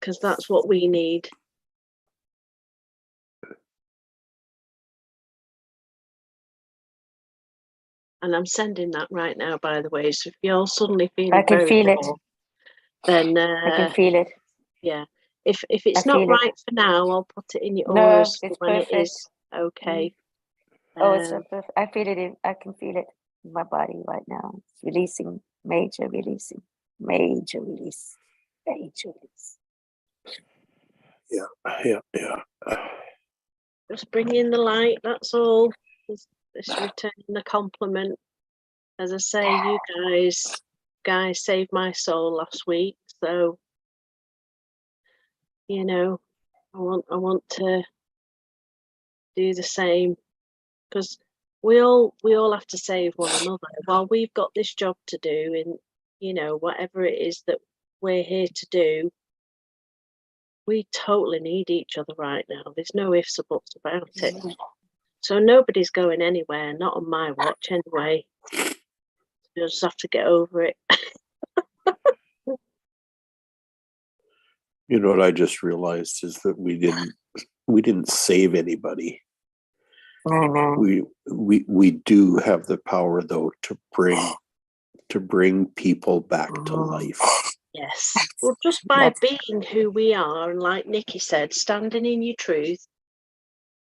because that's what we need. And I'm sending that right now, by the way. So if you're suddenly feeling I can very feel it. poor, then I can feel it. yeah. If it's not right for now, I'll put it in your No, auras it's when perfect. it is okay. Oh, it's so perfect. I feel it. I can feel it in my body right now. It's releasing, major releasing, major release, major release. Yeah. Just bring in the light. That's all. Just returning the compliment. As I say, you guys saved my soul last week, so you know, I want to do the same, because we all have to save one another. While we've got this job to do, in whatever it is that we're here to do, we totally need each other right now. There's no ifs or buts about it. So nobody's going anywhere, not on my watch anyway. You'll just have to get over it. You know what I just realized is that we didn't save anybody. We do have the power, though, to bring people back to life. Yes. Well, just by being who we are, and like Nikki said, standing in your truth,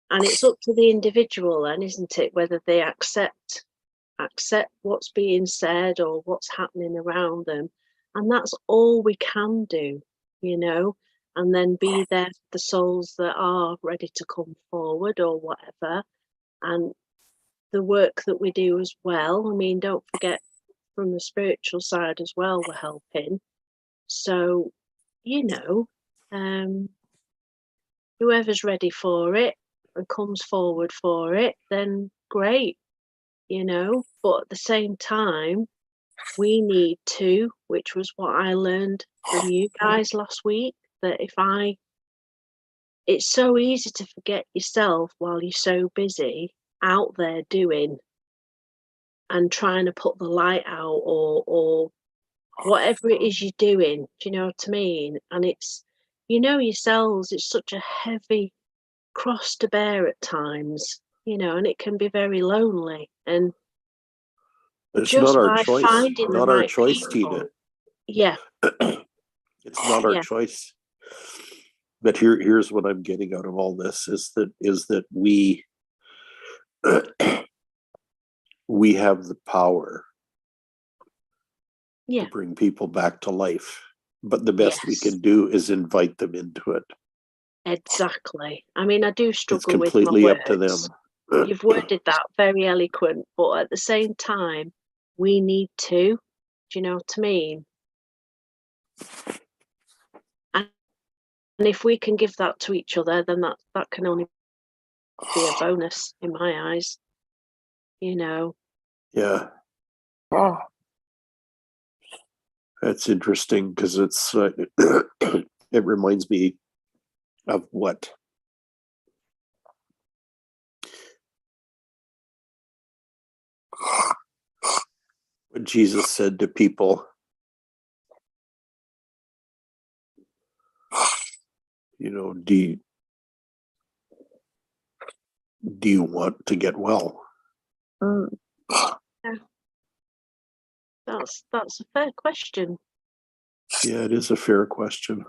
and it's up to the individual then, isn't it, whether they accept what's being said or what's happening around them. And that's all we can do, and then be there for the souls that are ready to come forward or whatever. And the work that we do as well, I mean, don't forget, from the spiritual side as well, we're helping. So, whoever's ready for it and comes forward for it, then great, but at the same time, we need to, which was what I learned from you guys last week, that it's so easy to forget yourself while you're so busy out there doing and trying to put the light out or whatever it is you're doing. Do you know what I mean? And it's, yourselves, it's such a heavy cross to bear at times, and it can be very lonely. And it's not our choice. Finding not the our right choice, people, Tina. Yeah. It's not our choice. But here's what I'm getting out of all this is that we we have the power to bring people back to life. But the best we can do is invite them into it. Exactly. I mean, I do struggle with my words. It's completely up to them. You've worded that very eloquent, but at the same time, we need to. Do you know what I mean? And if we can give that to each other, then that can only be a bonus in my eyes. Yeah. Oh. That's interesting because it's it reminds me of what Jesus said to people. Do you want to get well? Yeah. That's a fair question. Yeah, it is a fair question.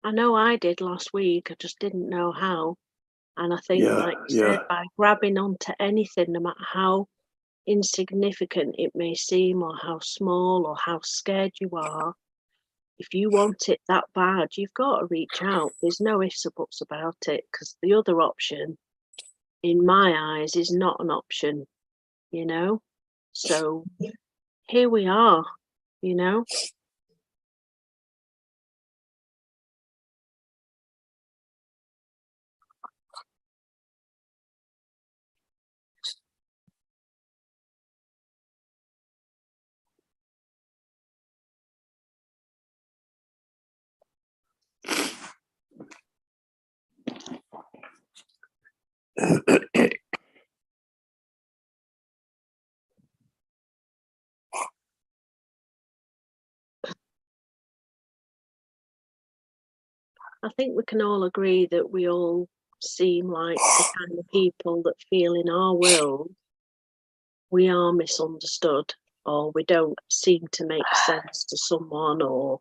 I know I did last week. I just didn't know how. And I think, like you said, by grabbing onto anything, no matter how insignificant it may seem or how small or how scared you are, if you want it that bad, you've got to reach out. There's no ifs or buts about it, because the other option, in my eyes, is not an option, So here we are, I think we can all agree that we all seem like the kind of people that feel in our world we are misunderstood, or we don't seem to make sense to someone, or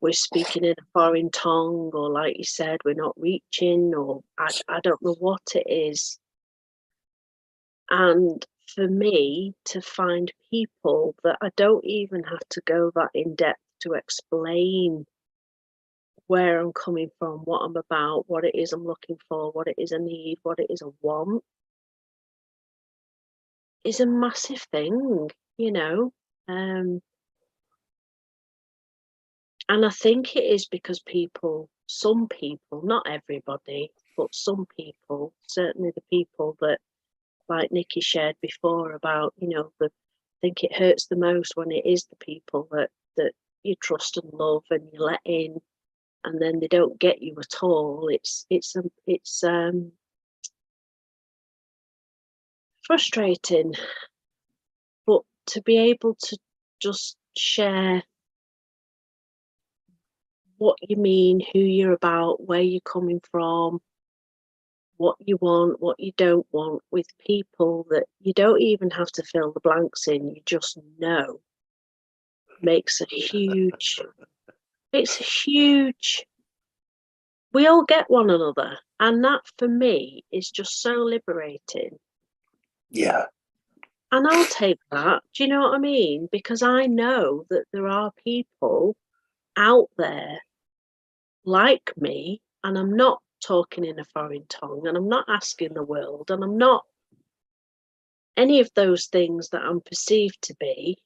we're speaking in a foreign tongue, or like you said, we're not reaching, or I don't know what it is. And for me to find people that I don't even have to go that in depth to explain where I'm coming from, what I'm about, what it is I'm looking for, what it is I need, what it is I want, is a massive thing, you know. And I think it is because people, some people, not everybody, but some people, certainly the people that, like Nikki shared before about, you know, I think it hurts the most when it is the people that you trust and love and you let in, and then they don't get you at all. It's frustrating, but to be able to just share what you mean, who you're about, where you're coming from, what you want, what you don't want, with people that you don't even have to fill the blanks in, you just know, makes a huge, it's a huge, we all get one another. And that for me is just so liberating. Yeah. And I'll take that. Do you know what I mean? Because I know that there are people out there like me, and I'm not talking in a foreign tongue, and I'm not asking the world, and I'm not any of those things that I'm perceived to be,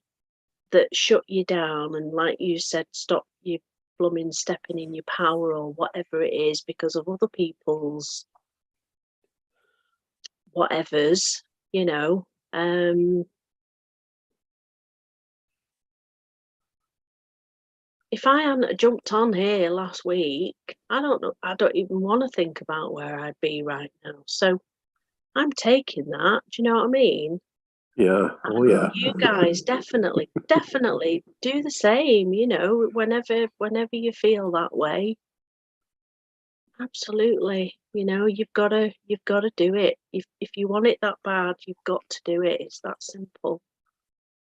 that shut you down and, like you said, stop you blooming stepping in your power or whatever it is because of other people's whatevers, you know. If I hadn't jumped on here last week, I don't know, I don't even want to think about where I'd be right now. So I'm taking that. Do you know what I mean? Yeah. Oh yeah. You guys definitely do the same, you know, whenever you feel that way. Absolutely. You know, you've got to do it. If you want it that bad, you've got to do it. It's that simple.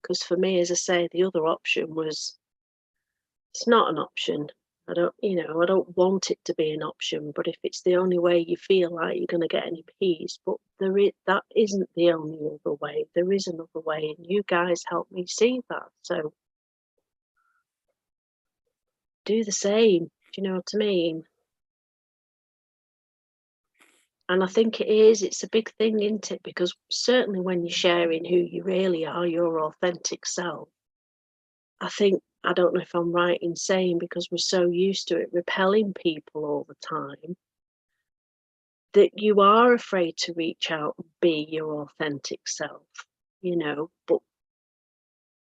Because for me, as I say, the other option was, it's not an option. I don't want it to be an option, but if it's the only way you feel like you're going to get any peace, but that isn't the only other way. There is another way, and you guys help me see that. So do the same. Do you know what I mean? And I think it's a big thing, isn't it? Because certainly when you're sharing who you really are, your authentic self, I don't know if I'm right in saying, because we're so used to it repelling people all the time, that you are afraid to reach out and be your authentic self, you know, but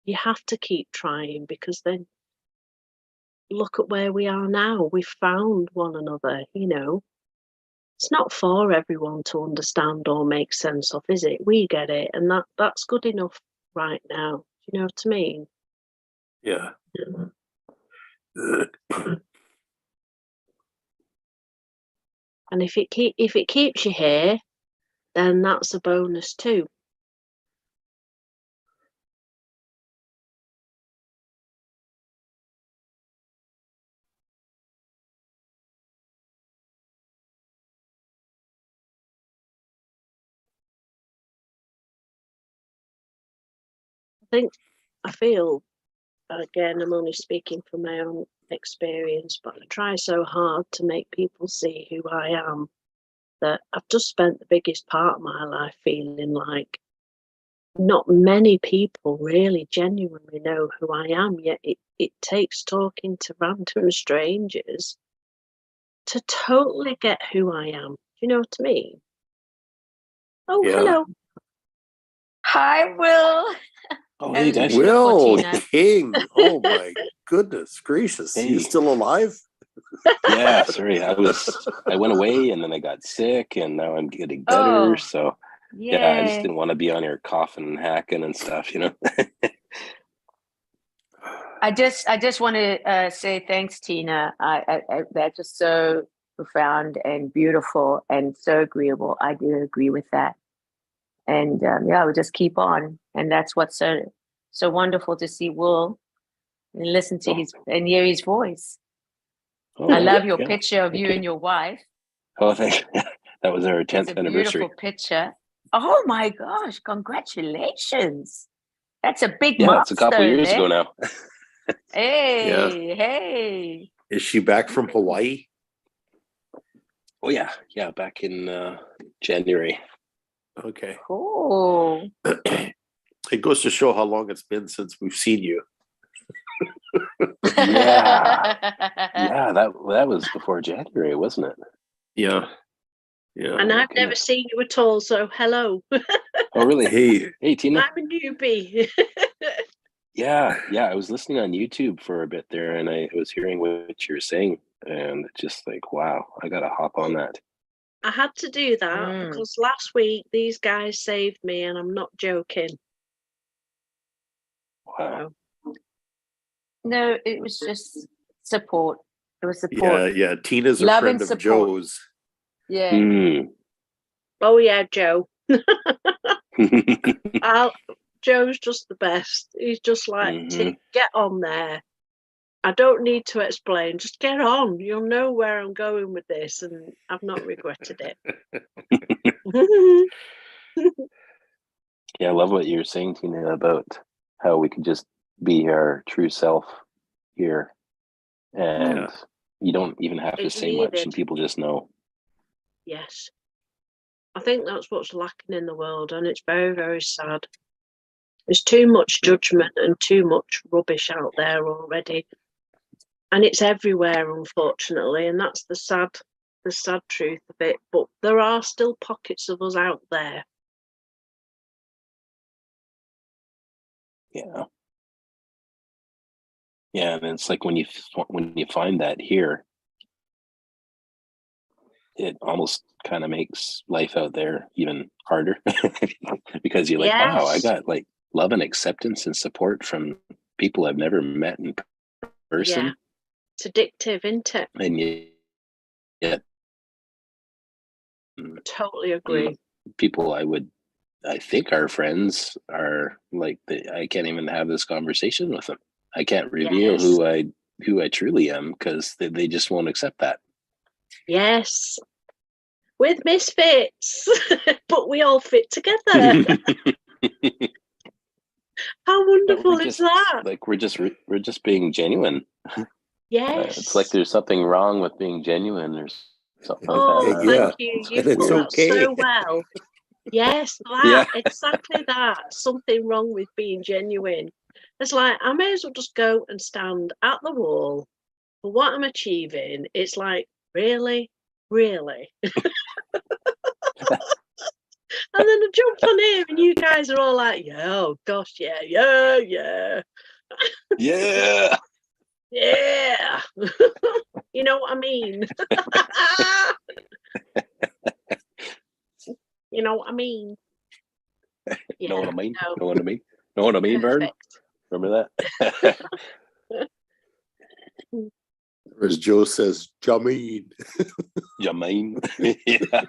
you have to keep trying, because then look at where we are now. We've found one another, you know. It's not for everyone to understand or make sense of, is it? We get it, and that's good enough right now. Do you know what I mean? Yeah. And if it keeps you here, then that's a bonus too. I feel, again, I'm only speaking from my own experience, but I try so hard to make people see who I am, that I've just spent the biggest part of my life feeling like not many people really genuinely know who I am, yet it takes talking to random strangers to totally get who I am. Do you know what I mean? Oh, Yeah. hello. Hi, Will. Oh, I hey, was guys. looking up Will Martina. King. Oh my goodness gracious. Hey. You still alive? Yeah, sorry. I went away and then I got sick and now I'm getting better. Oh, So yeah, I just yay. didn't want to be on here coughing and hacking and stuff, you know. I just want to say thanks, Tina. That's just so profound and beautiful and so agreeable. I do agree with that. And yeah, we'll just keep on. And that's what's so wonderful to see Will and listen to his and hear his voice. Oh, I love your yeah. picture of you Okay. and your wife. Oh, thanks. That was our It's 10th a anniversary. beautiful picture. Oh my gosh, congratulations. That's a big Yeah, it's a couple milestone, years eh? ago now. Hey, hey. Is she back from Hawaii? Oh yeah, back in January. Okay. Cool. It goes to show how long it's been since we've seen you. Yeah. Yeah, that was before January, wasn't it? Yeah. Yeah. And Oh, my I've never goodness. seen you at all, so hello. Oh really? Hey, Tina. I'm a newbie. Yeah, I was listening on YouTube for a bit there, and I was hearing what you were saying, and just like, wow, I gotta hop on that. I had to do that because last week these guys saved me, and I'm not joking. Wow. No, it was just support. It was support. yeah. Tina's a Love friend and of support. Joe's. Yeah. Mm. Oh yeah, Joe. Joe's just the best. He's just like, Mhm. get on there. I don't need to explain. Just get on. You'll know where I'm going with this, and I've not regretted it. Yeah, I love what you're saying, Tina, about how we can just be our true self here, and Yeah. you don't even have to It's say much, needed. and people just know. Yes. I think that's what's lacking in the world, and it's very, very sad. There's too much judgment and too much rubbish out there already. And it's everywhere, unfortunately, and that's the sad truth of it. But there are still pockets of us out there. Yeah. Yeah, and it's like when you find that here, it almost kind of makes life out there even harder because you're like, wow, I Yes. got like love and acceptance and support from people I've never met in person. Yeah. It's addictive, isn't it? And yet, Totally agree. people I think our friends are like, I can't even have this conversation with them. I can't reveal Yes. who I truly am because they just won't accept that. Yes. With misfits, but we all fit together. How wonderful is that? Like we're just being genuine. Yes. It's like there's something wrong with being genuine or something Oh, like that. thank you. You And it's put that okay. so well. Yes, exactly that. Something wrong with being genuine. It's like, I may as well just go and stand at the wall for what I'm achieving. It's like, really? Really? And then I jump on here and you guys are all like, yeah, oh gosh, yeah. Yeah. Yeah. You know what I mean? You know what I mean? Yeah, Know what I mean? no. Know what I mean? Know what I mean, Vern? Perfect. Remember that? Or as Joe says, Jameen. Jermaine. Yeah.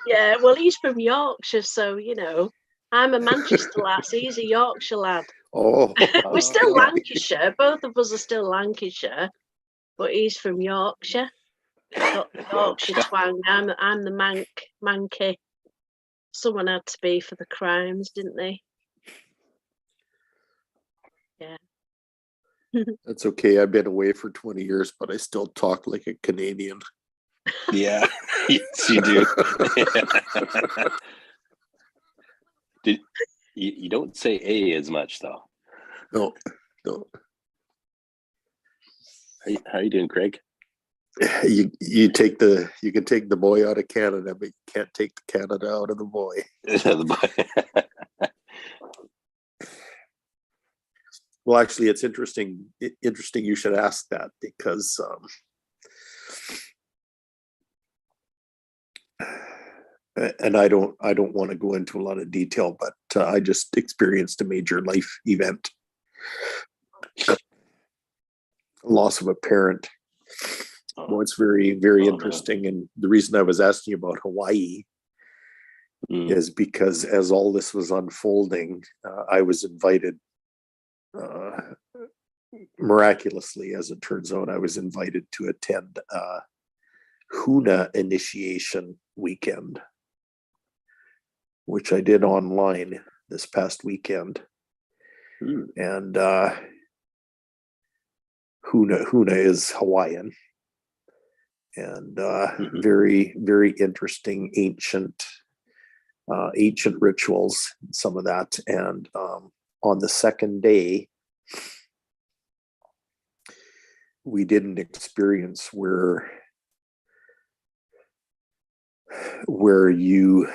Yeah, well, he's from Yorkshire, so, you know, I'm a Manchester lass. He's a Yorkshire lad. Oh, We're still Oh. Lancashire. Both of us are still Lancashire, but he's from Yorkshire. Got the Yorkshire twang. I'm the Mankey. Someone had to be for the crimes, didn't they? Yeah. that's okay. I've been away for 20 years, but I still talk like a Canadian. Yeah. Yes, you do. You don't say A as much though. No. How you doing, Craig? You can take the boy out of Canada, but you can't take the Canada out of the boy. Well, actually, it's interesting you should ask that because and I don't want to go into a lot of detail, but I just experienced a major life event. loss of a parent. Well, it's very, very Oh, no. interesting. And the reason I was asking you about Hawaii Mm. is because as all this was unfolding, I was invited, miraculously, as it turns out, I was invited to attend Huna initiation weekend, which I did online this past weekend. Mm. And Huna is Hawaiian, and Mhm. very, very interesting ancient rituals, some of that. And on the second day, we did an experience where you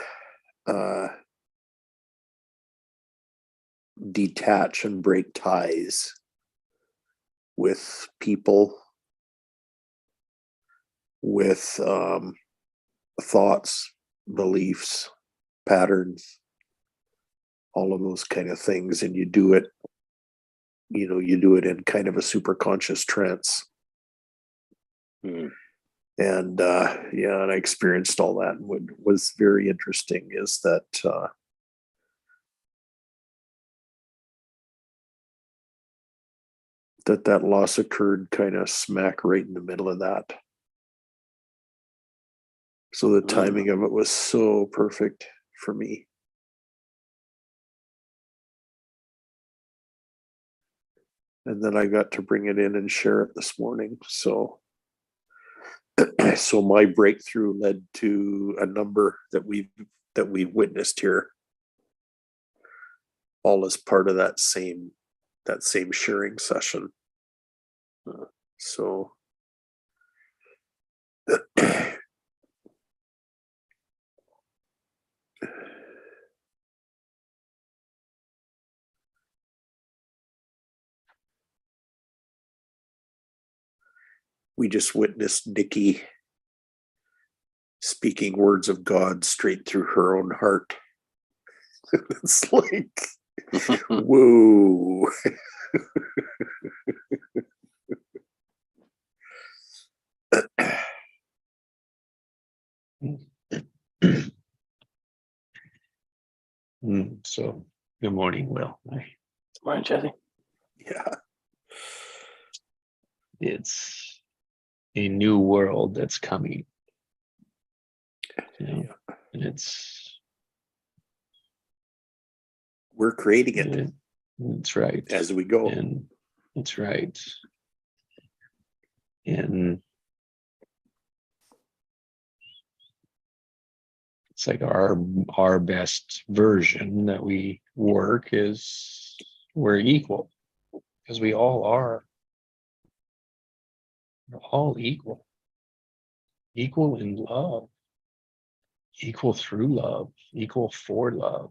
detach and break ties with people, with thoughts, beliefs, patterns, all of those kind of things. And you do it, you do it in kind of a super conscious trance. Mm. And yeah, and I experienced all that. And what was very interesting is that that loss occurred kind of smack right in the middle of that. So the timing of it was so perfect for me. And then I got to bring it in and share it this morning. So so my breakthrough led to a number that we've witnessed here, all as part of that same sharing session. So we just witnessed Nikki speaking words of God straight through her own heart. It's like, whoa. So, good morning, Will. Morning, Jesse. Yeah. It's a new world that's coming. And We're creating it. That's right. As we go. And that's right. And it's like our best version that we work is we're equal, because we all are. We're all equal in love, equal through love, equal for love,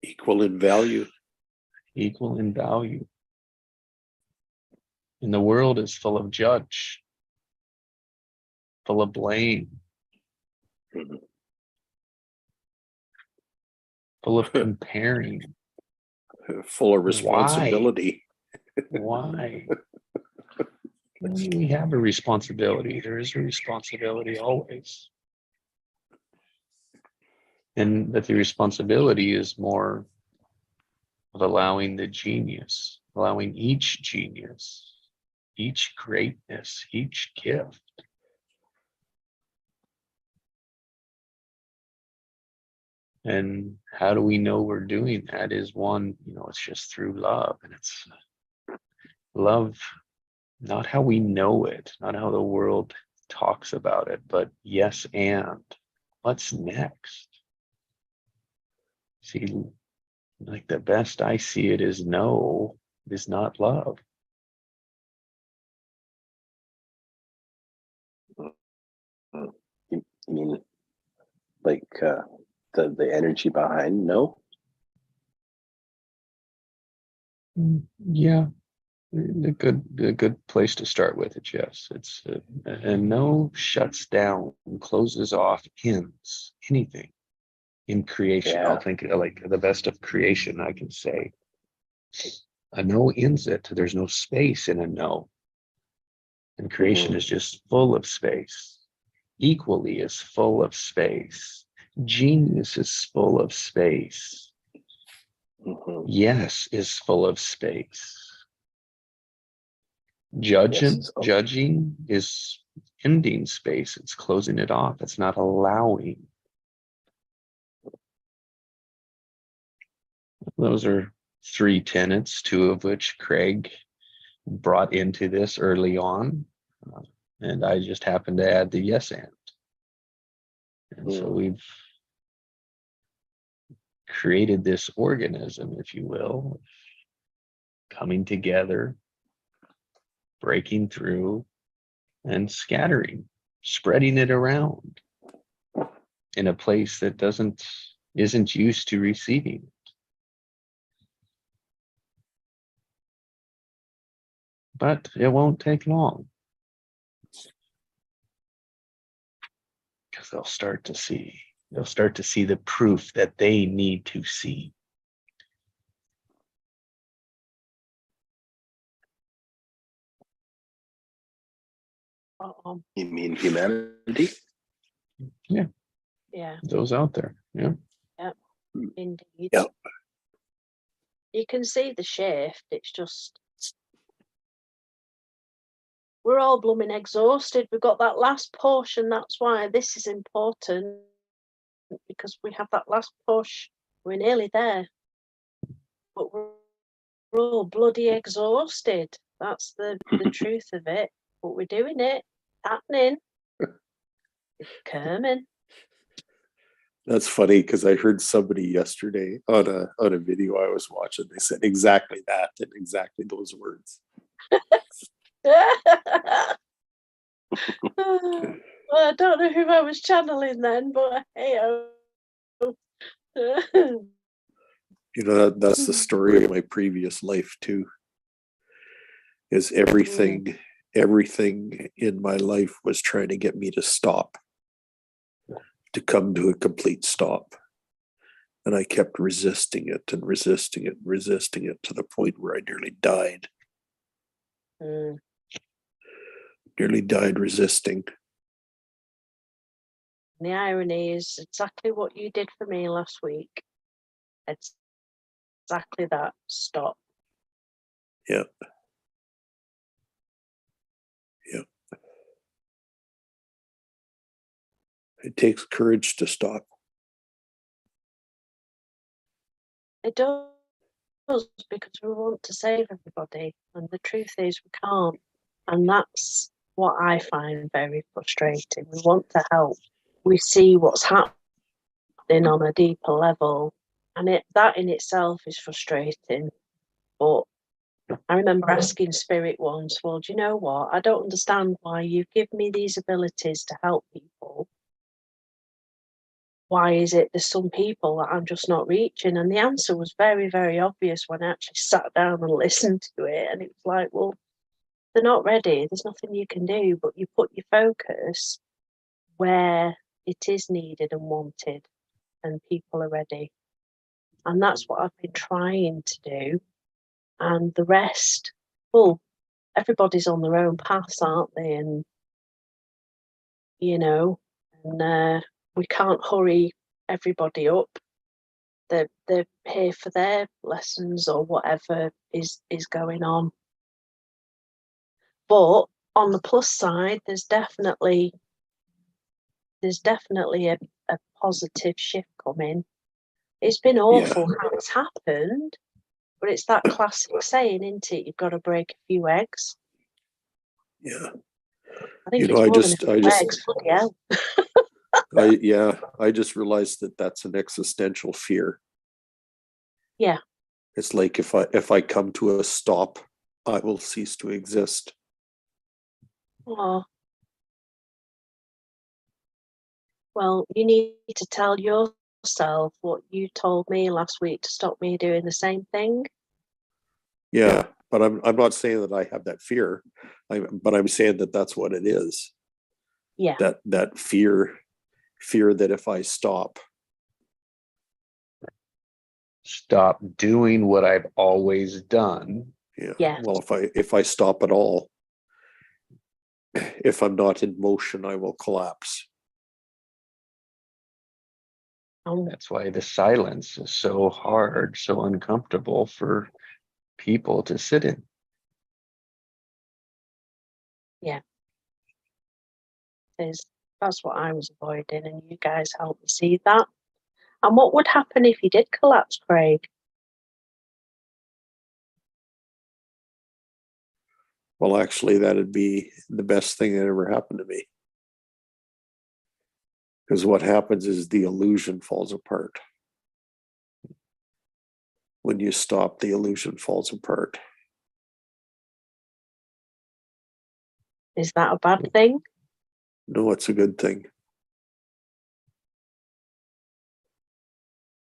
Equal in value. equal in value. And the world is full of judge, full of blame, full of comparing. Full of responsibility. Why? We have a responsibility. There is a responsibility always. And that the responsibility is more of allowing the genius, allowing each genius, each greatness, each gift. And how do we know we're doing that? Is one, it's just through love. And it's love, not how we know it, not how the world talks about it, but yes, and what's next? See, like the best I see it is no is not love. You mean like the energy behind no? Yeah, a good place to start with it. Yes, it's and no shuts down, closes off, ends anything in creation. Yeah. I'll think like the best of creation I can say A no ends it. There's no space in a no. And creation is just full of space. Equally is full of space. Genius is full of space. Yes is full of space. Judging is ending space. It's closing it off. It's not allowing. Those are 3 tenets, 2 of which Craig brought into this early on. And I just happened to add the yes and. And so we've created this organism, if you will, coming together, breaking through, and scattering, spreading it around in a place that isn't used to receiving it. But it won't take long, because they'll start to see the proof that they need to see. You mean humanity? Yeah. Yeah. Those out there. Yeah. Indeed. Yep. You can see the shift. It's just we're all blooming exhausted. We've got that last push, and that's why this is important, because we have that last push. We're nearly there, but we're all bloody exhausted. That's the truth of it. But we're doing it. Happening. It's coming. That's funny because I heard somebody yesterday on a video I was watching. They said exactly that and exactly those words. Well, I don't know who I was channeling then, but hey, You know, that's the story of my previous life too. Is everything in my life was trying to get me to stop, to come to a complete stop. And I kept resisting it and resisting it and resisting it to the point where I nearly died. Nearly died resisting. The irony is exactly what you did for me last week. It's exactly that. Stop. Yeah. Yeah. It takes courage to stop. It does, because we want to save everybody, and the truth is we can't. And that's what I find very frustrating. We want to help. We see what's happening on a deeper level, and that in itself is frustrating. But I remember asking Spirit once, well, do you know what? I don't understand why you give me these abilities to help people. Why is it there's some people that I'm just not reaching? And the answer was very, very obvious when I actually sat down and listened to it. And it was like, well, they're not ready. There's nothing you can do, but you put your focus where it is needed and wanted, and people are ready. And that's what I've been trying to do. And the rest, well, everybody's on their own paths, aren't they? And, we can't hurry everybody up. They're here for their lessons or whatever is going on. But on the plus side, there's definitely a positive shift coming. It's been awful how it's happened, but it's that classic saying, isn't it? You've got to break a few eggs. Yeah. I think it's more than a few eggs. Bloody hell. I just realized that that's an existential fear. Yeah. It's like if I come to a stop, I will cease to exist. Oh. Well, you need to tell yourself what you told me last week to stop me doing the same thing. Yeah, but I'm not saying that I have that fear. But I'm saying that that's what it is. Yeah. That fear that if I stop, stop doing what I've always done. Yeah. Yeah. Well, if I stop at all, if I'm not in motion, I will collapse. That's why the silence is so hard, so uncomfortable for people to sit in. That's what I was avoiding, and you guys helped me see that. And what would happen if you did collapse, Craig? Well, actually, that'd be the best thing that ever happened to me. Because what happens is the illusion falls apart. When you stop, the illusion falls apart. Is that a bad thing? No, it's a good thing.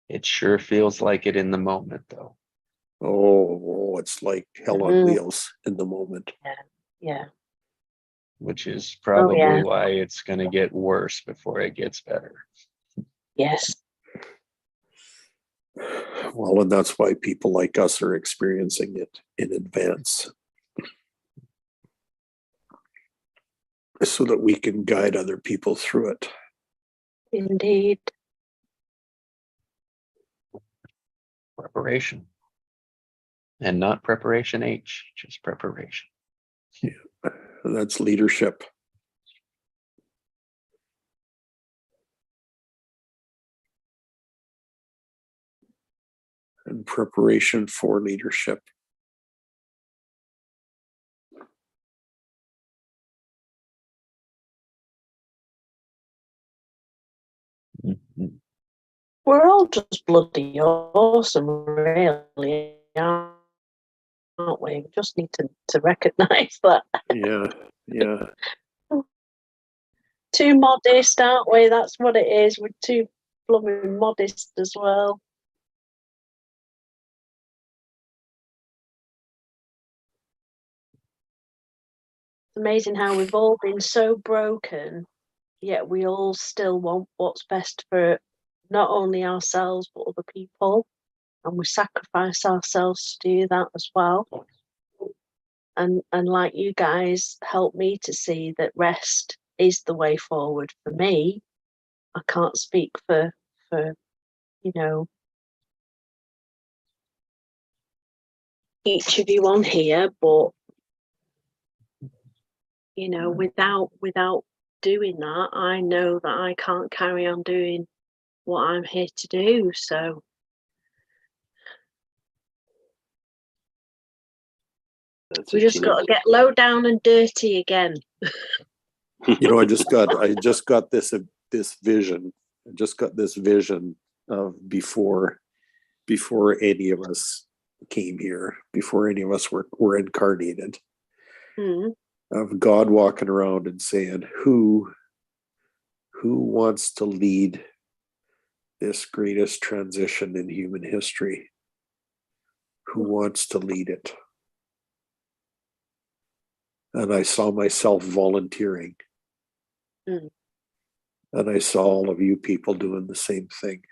It sure feels like it in the moment, though, Oh, it's like hell on Mhm. wheels in the moment. Yeah. which is probably yeah. why it's going to get worse before it gets better. Yes. Well, and that's why people like us are experiencing it in advance. So that we can guide other people through it. Indeed. Preparation. And not preparation H, just preparation. And that's leadership. And preparation for leadership. Mhm. We're all just bloody awesome, really, aren't we? We just need to recognise that. Yeah. Too modest, aren't we? That's what it is. We're too blooming modest as well. It's amazing how we've all been so broken, yet we all still want what's best for not only ourselves but other people, and we sacrifice ourselves to do that as well. And like you guys help me to see that rest is the way forward for me. I can't speak for each of you on here, but without doing that, I know that I can't carry on doing what I'm here to do. So we just got to get low down and dirty again. You know, I just got this vision. I just got this vision of before any of us came here, before any of us were incarnated. Mm. Of God walking around and saying, who wants to lead this greatest transition in human history? Who wants to lead it? And I saw myself volunteering. Mm. And I saw all of you people doing the same thing.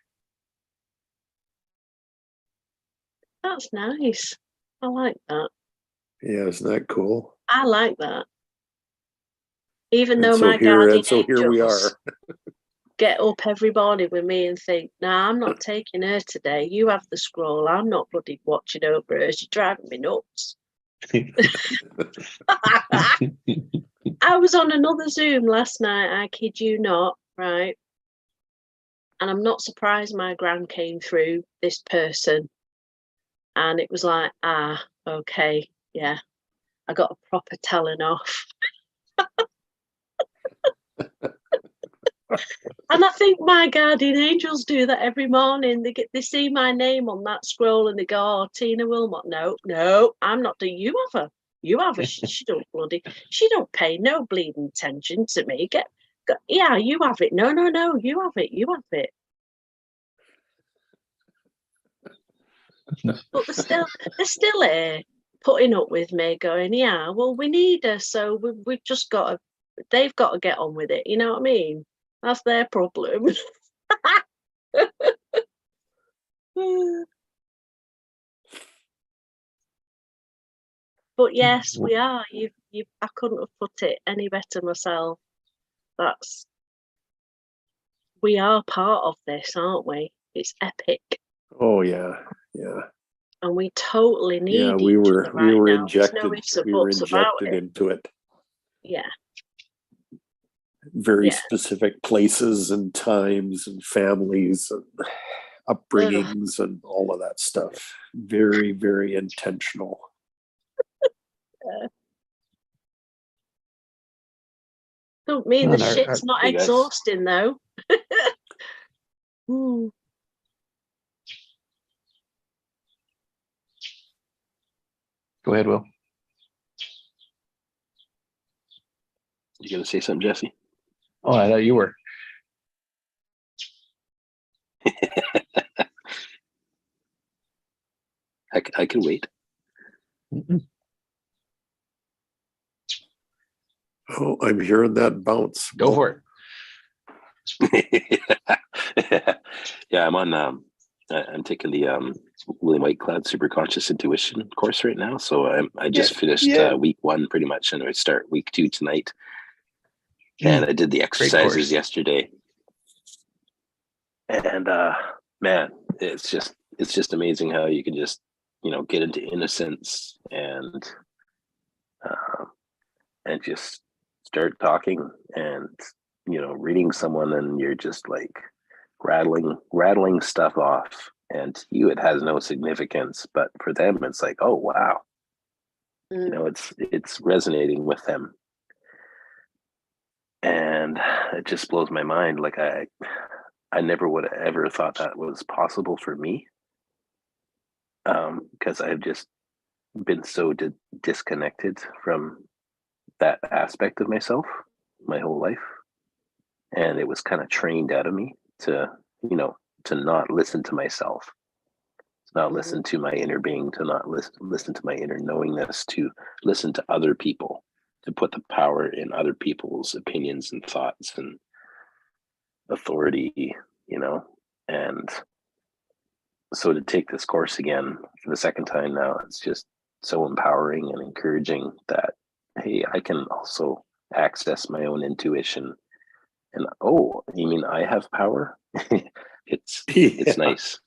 That's nice. I like that. Yeah, isn't that cool? I like that. Even though And so my guardian here we are. Get up every morning with me and think, nah, I'm not taking her today. You have the scroll. I'm not bloody watching over her. She's driving me nuts. I was on another Zoom last night, I kid you not, right? And I'm not surprised my gran came through this person. And it was like, okay, yeah. I got a proper telling off. And I think my guardian angels do that every morning. They see my name on that scroll and they go, "Oh, Tina Wilmot, no, I'm not doing. You have her. You have her. She don't pay no bleeding attention to me. Yeah, you have it. No, you have it. You have it." But they're still here, putting up with me, going, "Yeah, well, we need her, so we've just got to. They've got to get on with it. You know what I mean? That's their problem." But yes, we are. I couldn't have put it any better myself. We are part of this, aren't we? It's epic. Oh yeah, yeah. And we totally need Yeah, each we other were right now. There's injected. no ifs or We were buts about injected it. into it. Yeah. Very Yeah. specific places and times and families and upbringings and all of that stuff. Very, very intentional. Don't mean No, the no, shit's not Hey, guys. exhausting though. Go ahead, Will. You gonna say something, Jesse? Oh, I thought you were. I can wait. Oh, I'm hearing that bounce. Go for it. Yeah, I'm on. I'm taking the William Whitecloud Super Conscious Intuition course right now. So I just finished week 1 pretty much, and I start week 2 tonight. And I did the exercises course. yesterday. And man, it's just amazing how you can just get into innocence and just start talking and reading someone, and you're just like rattling stuff off, and to you it has no significance, but for them it's like, oh wow, it's resonating with them, and it just blows my mind. Like I never would have ever thought that was possible for me, because I've just been so disconnected from that aspect of myself my whole life, and it was kind of trained out of me to not listen to myself, to not listen to my inner being, to not listen to my inner knowingness, to listen to other people, to put the power in other people's opinions and thoughts and authority, and so to take this course again for the second time now, it's just so empowering and encouraging that, hey, I can also access my own intuition. And oh, you mean I have power? It's nice.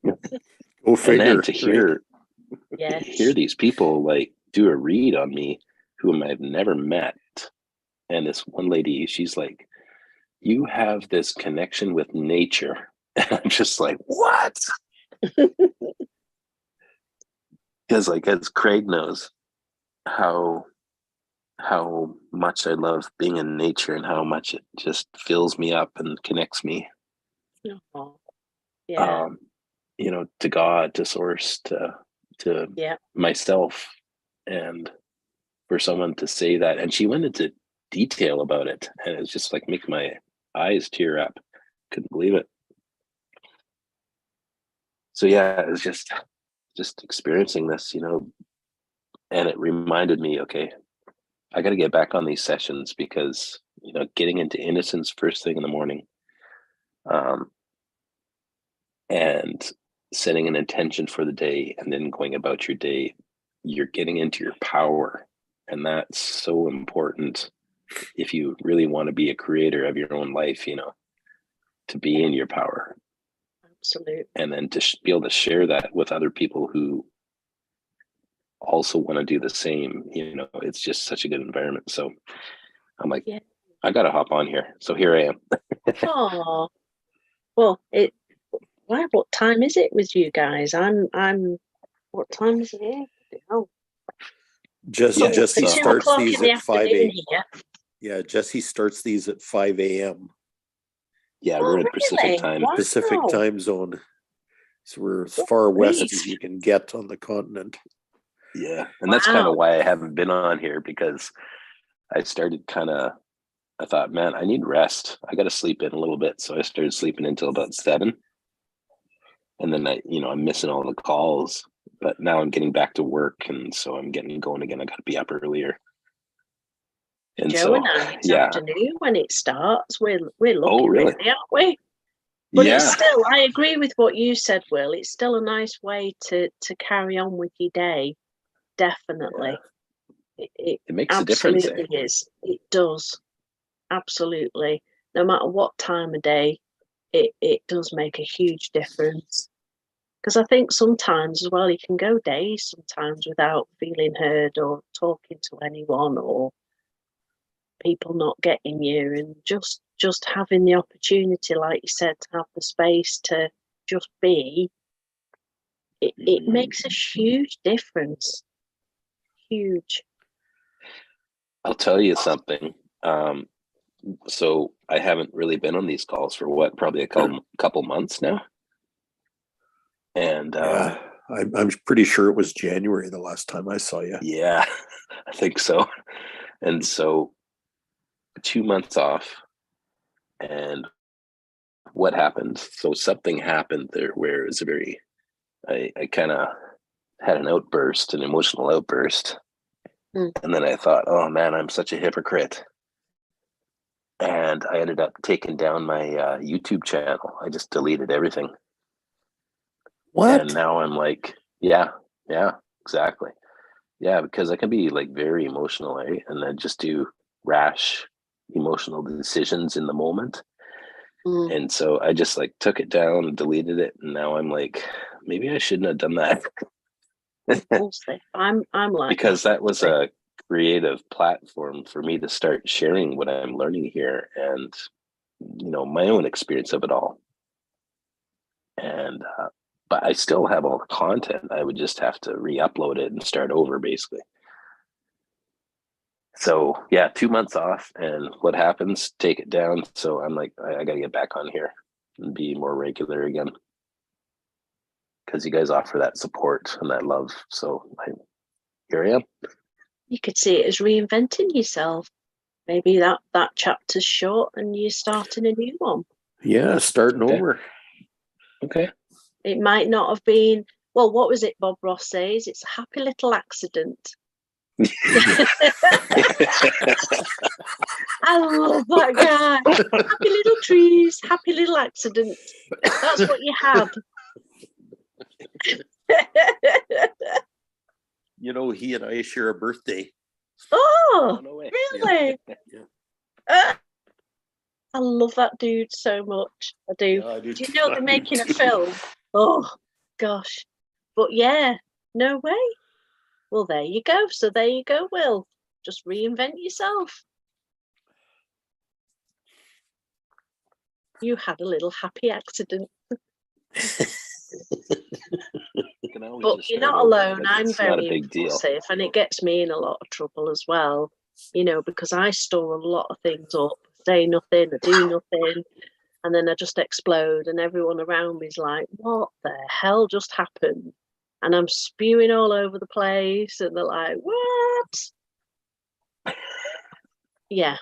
Go figure. And then to hear these people like do a read on me whom I've never met. And this one lady, she's like, you have this connection with nature. And I'm just like, what? Because like, as Craig knows, how much I love being in nature and how much it just fills me up and connects me. Yeah. To God, to source, to myself. And for someone to say that, and she went into detail about it, and it was just like making my eyes tear up. Couldn't believe it. So yeah, it was just experiencing this, and it reminded me, okay, I got to get back on these sessions, because getting into innocence first thing in the morning, and setting an intention for the day, and then going about your day, you're getting into your power, and that's so important if you really want to be a creator of your own life, to be in your power. Absolutely. And then to be able to share that with other people who also want to do the same. It's just such a good environment. So I'm like, I gotta hop on here. So here I am. Oh, well, what time is it with you guys? What time is it here? Oh, Jesse starts these at 5 a.m. here. Yeah, Jesse starts these at 5 a.m. Yeah, we're in Pacific time. Wow. Pacific time zone. So we're as far west as you can get on the continent. Yeah, and that's kind of why I haven't been on here, because I started I thought, man, I need rest. I got to sleep in a little bit. So I started sleeping until about 7. And then I'm missing all the calls, but now I'm getting back to work. And so I'm getting going again. I got to be up earlier. And Joe and I, it's afternoon when it starts. We're looking really? busy, aren't we? But it's still, I agree with what you said, Will. It's still a nice way to carry on with your day. definitely. It It makes a difference. absolutely is. It does. Absolutely. No matter what time of day, it does make a huge difference. Because I think sometimes as well, you can go days sometimes without feeling heard or talking to anyone, or people not getting you, and just having the opportunity, like you said, to have the space to just be, it makes a huge difference. Huge. I'll tell you something. So I haven't really been on these calls for what, probably a couple months now. And Yeah, I'm pretty sure it was January the last time I saw you. yeah, I think so. And so 2 months off, and what happened? So something happened there where it was I kind of had an outburst, an emotional outburst. Mm. And then I thought, oh man, I'm such a hypocrite. And I ended up taking down my YouTube channel. I just deleted everything. What? And now I'm like, yeah, exactly. Yeah, because I can be like very emotional, eh? And then just do rash emotional decisions in the moment. Mm. And so I just like took it down and deleted it. And now I'm like, maybe I shouldn't have done that. Also, I'm like Because that was a creative platform for me to start sharing what I'm learning here and, my own experience of it all. And, but I still have all the content. I would just have to re-upload it and start over basically. So yeah, 2 months off, and what happens? Take it down. So I'm like, I got to get back on here and be more regular again, because you guys offer that support and that love. So here I am. you could see it as reinventing yourself. Maybe that chapter's short and you're starting a new one. Yeah, starting Okay. over. Okay. It might not have been, well, what was it Bob Ross says? It's a happy little accident. I love that guy. Happy little trees, happy little accident. That's what you had. He and I share a birthday. Oh, No way. really? Yeah. I love that dude so much. I do. Yeah, I do Do you too. know I they're do making a too. film? Oh, gosh. But yeah, no way. Well, there you go. So there you go, Will. Just reinvent yourself. You had a little happy accident. You can always But just you're start not over alone. because I'm it's not a very big deal. impulsive, and it gets me in a lot of trouble as well, because I store a lot of things up, say nothing, I do nothing, and then I just explode, and everyone around me is like, what the hell just happened? And I'm spewing all over the place, and they're like, what? Yeah.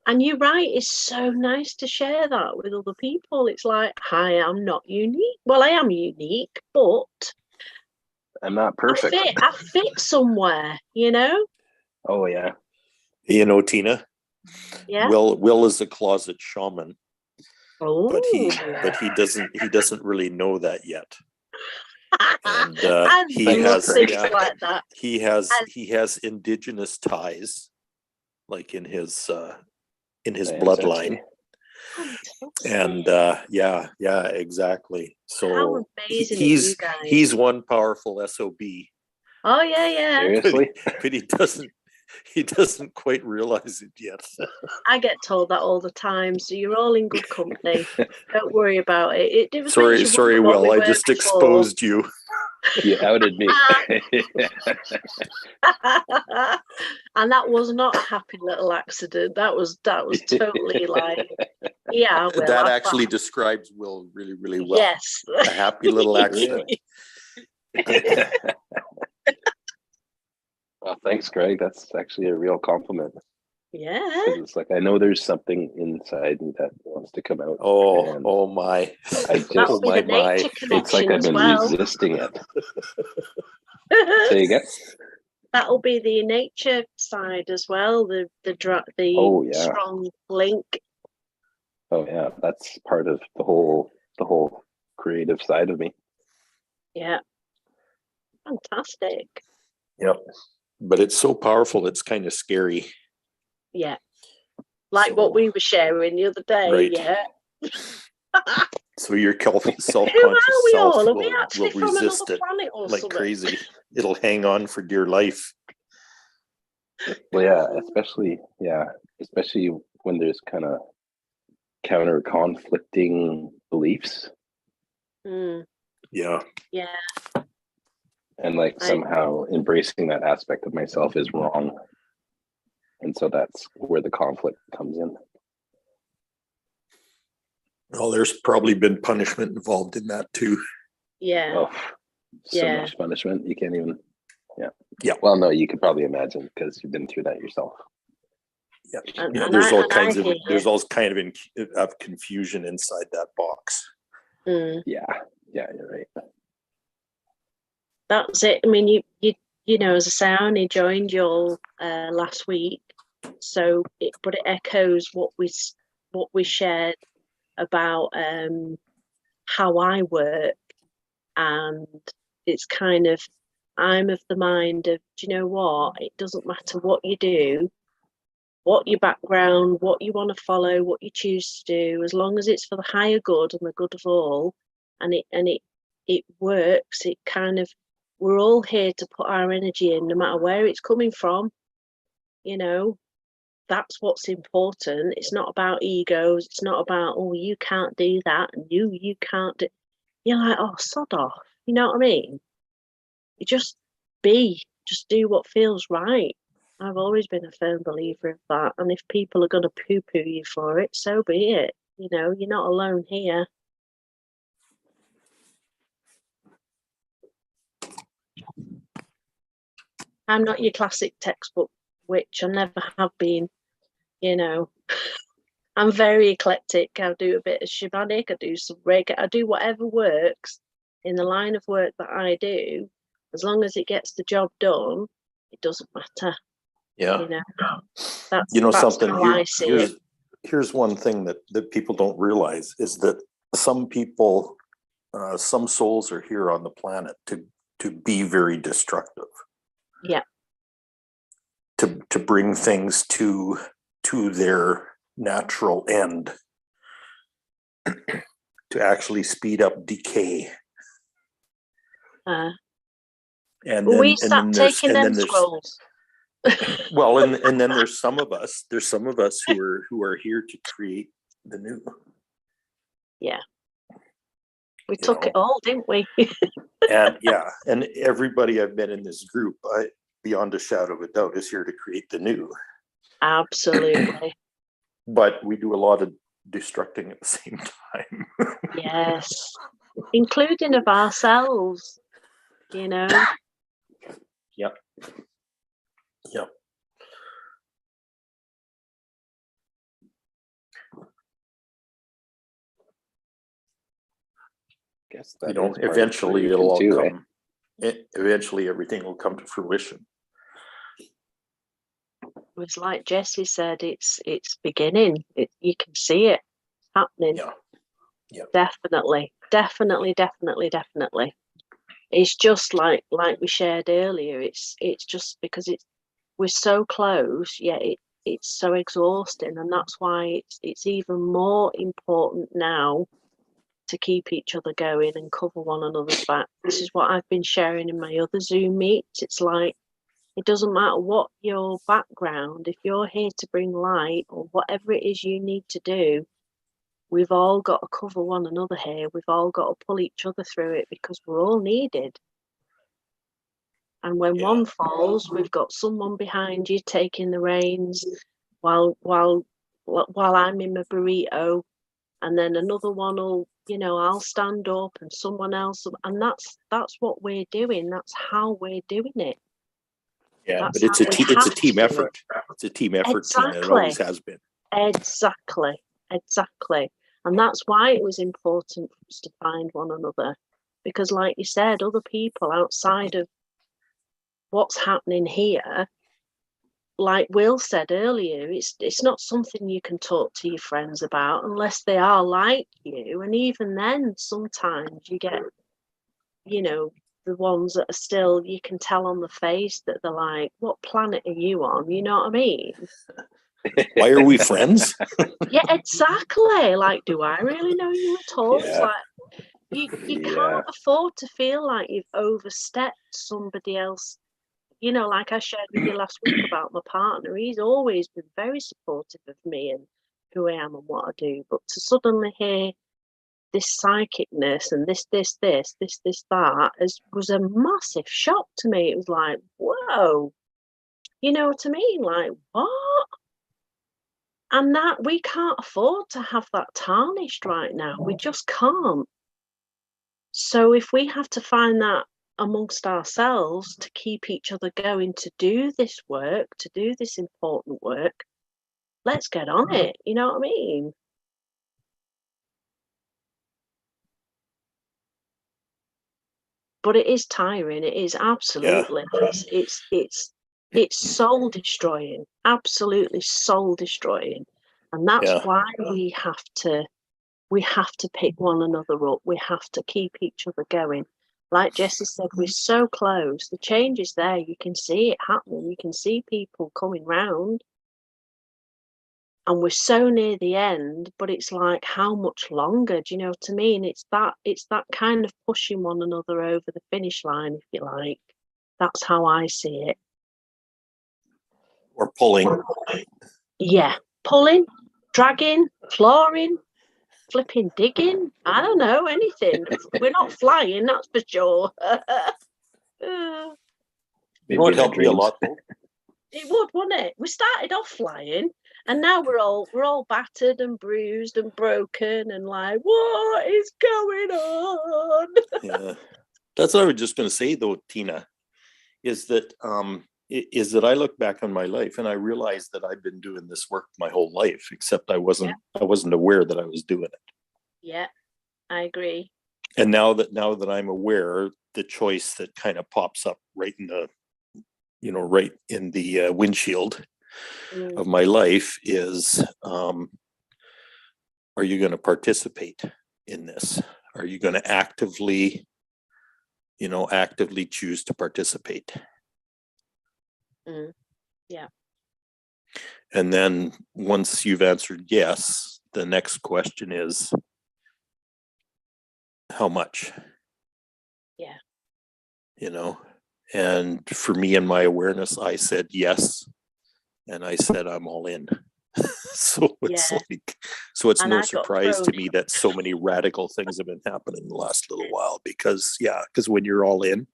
And you're right, it's so nice to share that with other people. It's like, hi, I'm not unique. Well, I am unique, but I'm not perfect. I fit somewhere, Oh yeah. Tina. Yeah. Will is a closet shaman, Oh. but he doesn't really know that yet. And I he love has things like that. he has indigenous ties, like in his bloodline. And yeah, exactly. So how amazing he's you guys. he's one powerful SOB. Oh yeah. Seriously? But he doesn't quite realize it yet. I get told that all the time. So you're all in good company. Don't worry about it. It was Sorry, Will. I just exposed you. You outed me. And that was not a happy little accident. That was totally like, yeah. Well, that actually describes Will really, really well. Yes. A happy little accident. Well, thanks, Greg. That's actually a real compliment. Yeah. It's like I know there's something inside me that wants to come out. Oh my! I just, That'll be the nature it's like connection I've as been well. resisting it. Say again. That'll be the nature side as well. The Oh, yeah. strong link. Oh yeah, that's part of the whole creative side of me. Yeah. Fantastic. Yep. But it's so powerful, it's kind of scary. Yeah. Like what So- we were sharing the other day. Right. Yeah. So your Who self-conscious are we self all? Are we will actually from another resist it planet or like something? crazy. It'll hang on for dear life. Well, especially when there's kind of counter conflicting beliefs, Mm, Yeah. yeah. and like I- somehow embracing that aspect of myself is wrong. And so that's where the conflict comes in. Well, there's probably been punishment involved in that too. Yeah. Oh, so Yeah. much punishment. You can't even, Yeah. Well, no, you could probably imagine because you've been through that yourself. Yeah. And- Yeah, and there's I- all and I kinds of hear there's all kind of confusion inside that box. Mm, Yeah, you're right. that's it. I mean, you know, as I say, I only joined you all last week, so but it echoes what we shared about how I work, and it's kind of, I'm of the mind of, do you know what? It doesn't matter what you do, what your background, what you want to follow, what you choose to do, as long as it's for the higher good and the good of all, and it works. It kind of, we're all here to put our energy in, no matter where it's coming from. You know, that's what's important. It's not about egos. It's not about, oh, you can't do that and you can't do. You're like, oh, sod off. You know what I mean? You just do what feels right. I've always been a firm believer of that. And if people are going to poo-poo you for it, so be it. You know, you're not alone here. I'm not your classic textbook witch. I never have been, you know. I'm very eclectic. I do a bit of shamanic, I do some reggae, I do whatever works in the line of work that I do. As long as it gets the job done, it doesn't matter. Yeah. You know, that's, You know that's something, how I see it. here's one thing that people don't realize is that some people, some souls are here on the planet to be very destructive. Yeah. To bring things to their natural end, to actually speed up decay. Well, And we then, and start then there's, taking and them then there's, scrolls. well, and then there's some of us who are here to create the new. We you took know. it all, didn't we? And yeah, and everybody I've met in this group, beyond a shadow of a doubt, is here to create the new. Absolutely. But we do a lot of destructing at the same time. Yes. Including of ourselves, you know. Yep. Guess You that know, is part of eventually creation it'll all too, eh? come. Eventually everything will come to fruition. It was like Jesse said, it's beginning. You can see it happening. Yeah. Yeah. Definitely. It's just like we shared earlier. It's just because we're so close, yet it's so exhausting, and that's why it's even more important now to keep each other going and cover one another's back. This is what I've been sharing in my other Zoom meets. It's like, it doesn't matter what your background, if you're here to bring light or whatever it is you need to do, we've all got to cover one another here. We've all got to pull each other through it because we're all needed. And when one falls, we've got someone behind you taking the reins while I'm in my burrito, and then another one will, you know, I'll stand up and someone else, and that's what we're doing. That's how we're doing it. Yeah, That's but it's how a we it's a have to team do it. effort. It's a team effort, Tina. It always has been. Exactly. And that's why it was important for us to find one another, because like you said, other people outside of what's happening here, like Will said earlier, it's not something you can talk to your friends about unless they are like you. And even then, sometimes you get, you know, the ones that are still, you can tell on the face that they're like, what planet are you on? You know what I mean? Why are we friends? Yeah, exactly. Like, do I really know you at all? It's Yeah. like you Yeah. can't afford to feel like you've overstepped somebody else. You know, like I shared with you last week about my partner, he's always been very supportive of me and who I am and what I do. But to suddenly hear this psychicness and this, that was a massive shock to me. It was like, whoa, you know what I mean? Like, what? And that we can't afford to have that tarnished right now. We just can't. So if we have to find that amongst ourselves to keep each other going, to do this work, to do this important work, let's get on it. You know what I mean? But it is tiring. It is absolutely. It's soul destroying. Absolutely soul destroying. And that's Yeah. why we have to pick one another up. We have to keep each other going. Like Jessie said, we're so close. The change is there. You can see it happening. You can see people coming round. And we're so near the end, but it's like, how much longer? Do you know what I mean? It's that kind of pushing one another over the finish line, if you like. That's how I see it. Or pulling. Yeah. Pulling, dragging, flooring, flipping, digging. I don't know, anything. We're not flying, that's for sure. You know what helped me a lot though? It would, wouldn't it? We started off flying, and now we're all battered and bruised and broken, and like, what is going on? Yeah. That's what I was just going to say though, Tina, is that I look back on my life and I realize that I've been doing this work my whole life, except I wasn't aware that I was doing it. Yeah, I agree. And now that I'm aware, the choice that kind of pops up right in the windshield of my life is, are you going to participate in this? Are you going to actively choose to participate? Yeah. And then once you've answered yes, the next question is, how much? Yeah. And for me and my awareness, I said yes. And I said, I'm all in. So it's no surprise to me that so many radical things have been happening the last little while, because when you're all in,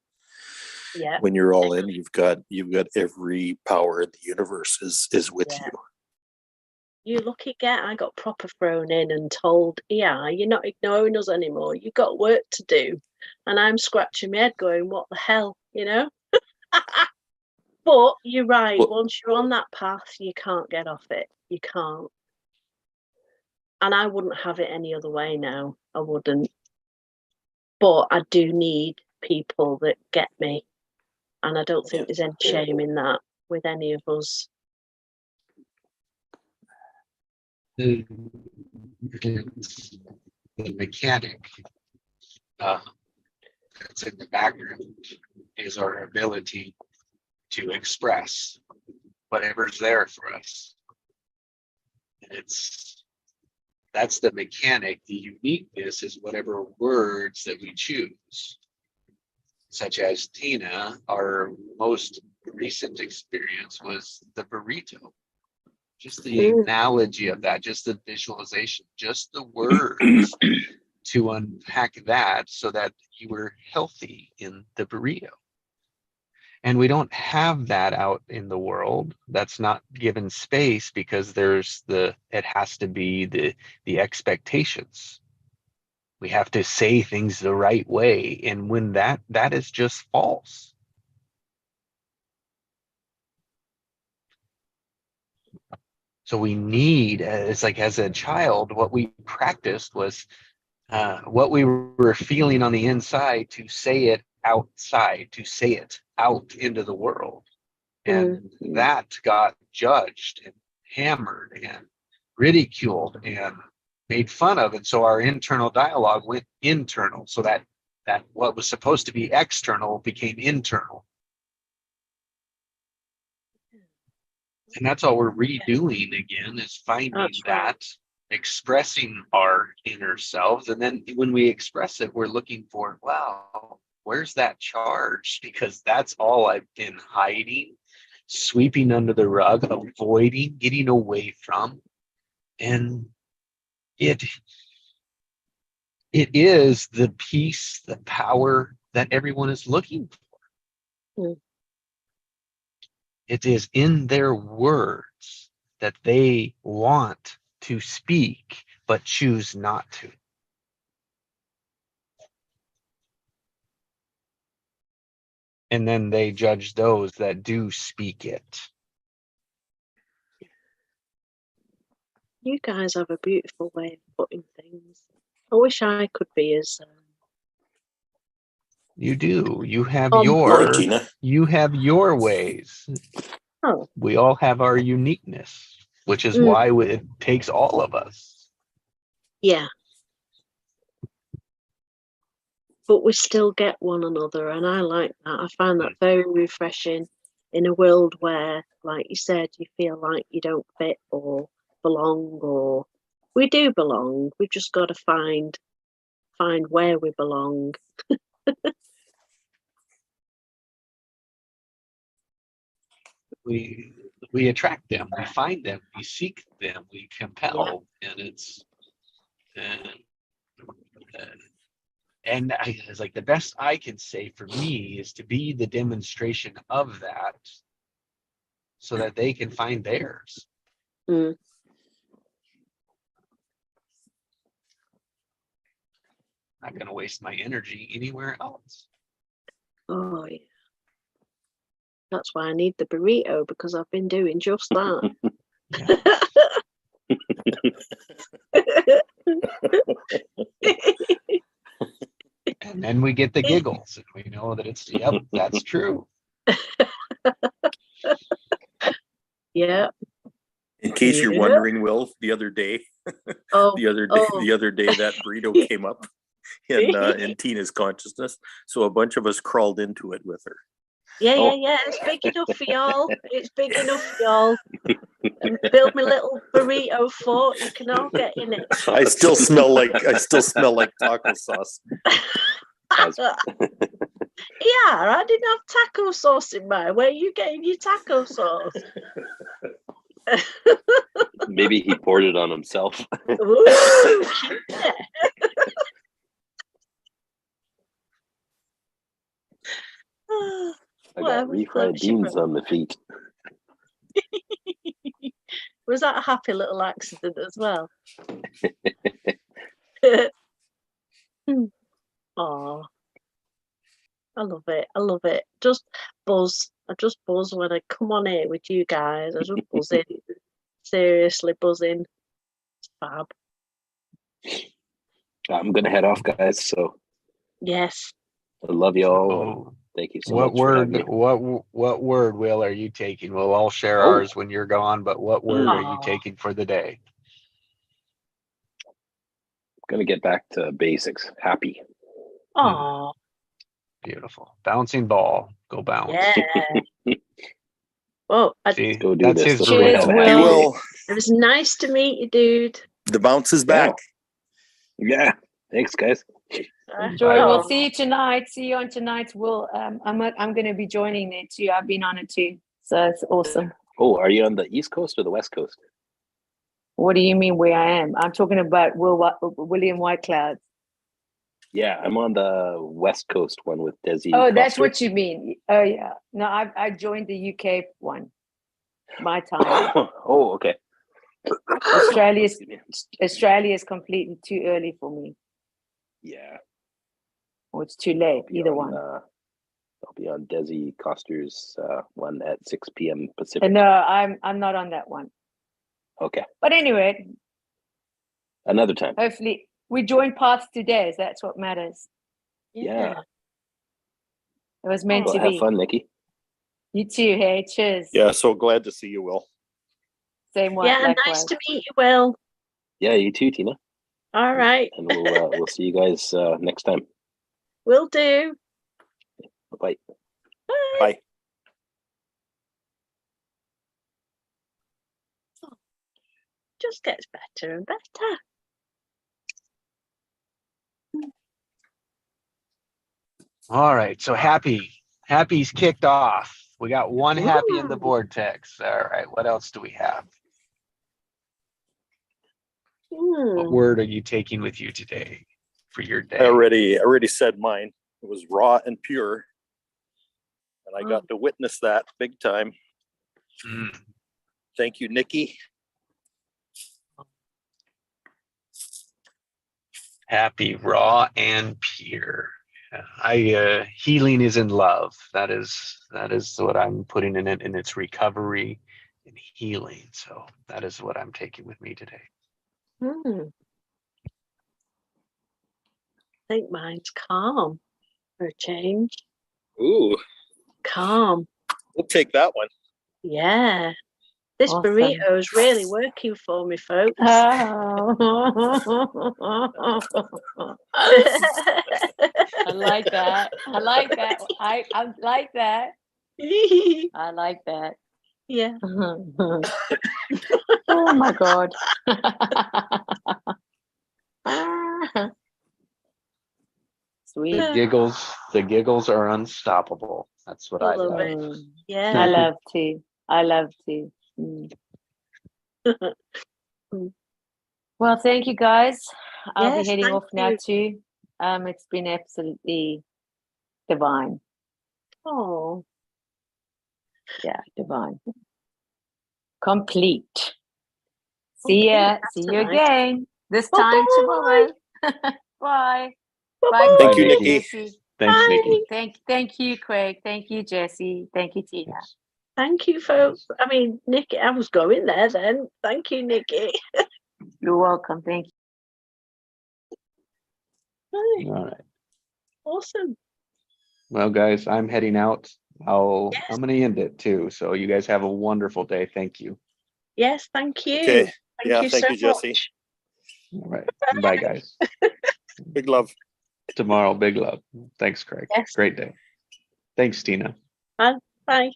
you've got every power in the universe is with you. You lucky get, I got proper thrown in and told, yeah, you're not ignoring us anymore. You've got work to do. And I'm scratching my head going, what the hell, But you're right. Once you're on that path, you can't get off it. You can't. And I wouldn't have it any other way now. I wouldn't. But I do need people that get me. And I don't think there's any shame in that with any of us. The mechanic that's in the background is our ability to express whatever's there for us. And that's the mechanic. The uniqueness is whatever words that we choose, such as Tina, our most recent experience was the burrito. Just the analogy of that, just the visualization, just the words to unpack that so that you were healthy in the burrito. And we don't have that out in the world. That's not given space because it has to be the expectations. We have to say things the right way. And when that is just false. So we need, it's like as a child, what we practiced was what we were feeling on the inside to say it outside, to say it out into the world. And that got judged and hammered and ridiculed and made fun of. And so our internal dialogue went internal. So that that what was supposed to be external became internal. And that's all we're redoing again, is finding That's right. that, expressing our inner selves. And then when we express it, we're looking for, wow, where's that charge? Because that's all I've been hiding, sweeping under the rug, avoiding, getting away from. And it is the peace, the power that everyone is looking for. Mm. It is in their words that they want to speak, but choose not to. And then they judge those that do speak it. You guys have a beautiful way of putting things. I wish I could be as You do. You have On Sorry, your Tina. you have your ways. oh, We all have our uniqueness, which is Mm. why it takes all of us. yeah. But we still get one another, and I like that. I find that very refreshing in a world where, like you said, you feel like you don't fit or belong, or we do belong. We've just got to find where we belong. We attract them, we find them, we seek them, we compel, and it's and it's like the best I can say for me is to be the demonstration of that, so that they can find theirs. Mm. Not going to waste my energy anywhere else. Oh, yeah. That's why I need the burrito, because I've been doing just that. And then we get the giggles, and we know that it's, yep, that's true. Yeah. In case you're Yeah. wondering, Will, the other day Oh, the other day that burrito came up in Tina's consciousness. So a bunch of us crawled into it with her. yeah. Oh. It's big enough for y'all. It's big enough for y'all. And build me little burrito fort. You can all get in it. I still smell like taco sauce. Yeah, I didn't have taco sauce in mine. Where are you getting your taco sauce? Maybe he poured it on himself. Ooh, yeah. I Whatever got refried floats your beans boat. on the feet. Was that a happy little accident as well? Oh, I love it. I love it. Just buzz. I just buzz when I come on here with you guys. I just buzz in. Seriously buzzing. It's fab. I'm gonna head off, guys. So Yes. I love y'all. Oh, Thank you so what much for having word? me. What word, Will, are you taking? We'll all share Oh. ours when you're gone. But what word are you Aw. taking for the day? Gonna get back to basics. Happy. Oh, Beautiful. Bouncing ball. Go bounce. yeah. Well, See, Go do that's this. his Let's Cheers, burrito. Will. Hey, Well- Will, it was nice to meet you, dude. the bounce is back. Yeah. Thanks, guys. Joy, Bye, we'll Will. see you tonight. See you on tonight's Will. I'm going to be joining there too. I've been on it too, so it's awesome. Oh, are you on the East Coast or the West Coast? What do you mean where I am? I'm talking about William Whitecloud. Yeah, I'm on the West Coast one with Desi. Oh, that's Foster. what you mean. Oh yeah. No, I joined the UK one. My time. Oh, okay. Australia is completely too early for me, Yeah. or it's too late. I'll be Either on, one. I'll be on Desi Coster's one at 6 p.m. Pacific. No, I'm not on that one. Okay. But anyway, Another time. hopefully we join paths today. So that's what matters. Yeah. It was meant Well, to have be. fun, Nikki. You too. Hey, cheers. Yeah, so glad to see you, Will. Same one. Yeah, likewise. nice to meet you, Will. Yeah, you too, Tina. All right. And we'll see you guys next time. Will do. Bye. Bye. Just gets better and better. All right, so happy's kicked off. We got one happy in the Ooh. vortex. All right, what else do we have? What Hmm. word are you taking with you today for your day? I already said mine. It was raw and pure. And I got to witness that big time. Mm, Thank you, Nikki. happy, raw, and pure. Yeah, healing is in love. That is what I'm putting in it, and it's recovery and healing. So that is what I'm taking with me today. Hmm. I think mine's calm for a change. Ooh, Calm. we'll take that one. Yeah. This Awesome. burrito's really working for me, folks. Oh. I like that. I like that. I like that. I like that. Yeah. Oh my God. Sweet. The giggles are unstoppable. That's what I Full of love. it. I Yeah. love to. I love to. Well, thank you guys. I'll be Yes, heading thank off now you. too. It's been absolutely divine. Oh, Yeah, divine. Complete. See ya. okay, that's See a you nice- again. This Bye-bye. time tomorrow. Bye. Bye-bye. Bye. Thank you, Craig, Nikki. Jesse. Thanks, Bye. Nikki. Thank you, Craig. Thank you, Jesse. Thank you, Tina. Yes. Thank you, folks. I mean, Nikki, I was going there then. Thank you, Nikki. You're welcome. Thank you. Right, All right. awesome. Well, guys, I'm heading out. Yes. I'm gonna end it too. So you guys have a wonderful day. Thank you. Yes, thank you. Okay. Thank Yeah, you thank so you, Jesse. much. All right. Bye, guys. Big love. Tomorrow, big love. Thanks, Craig. Yes. Great day. Thanks, Tina. Bye. Bye.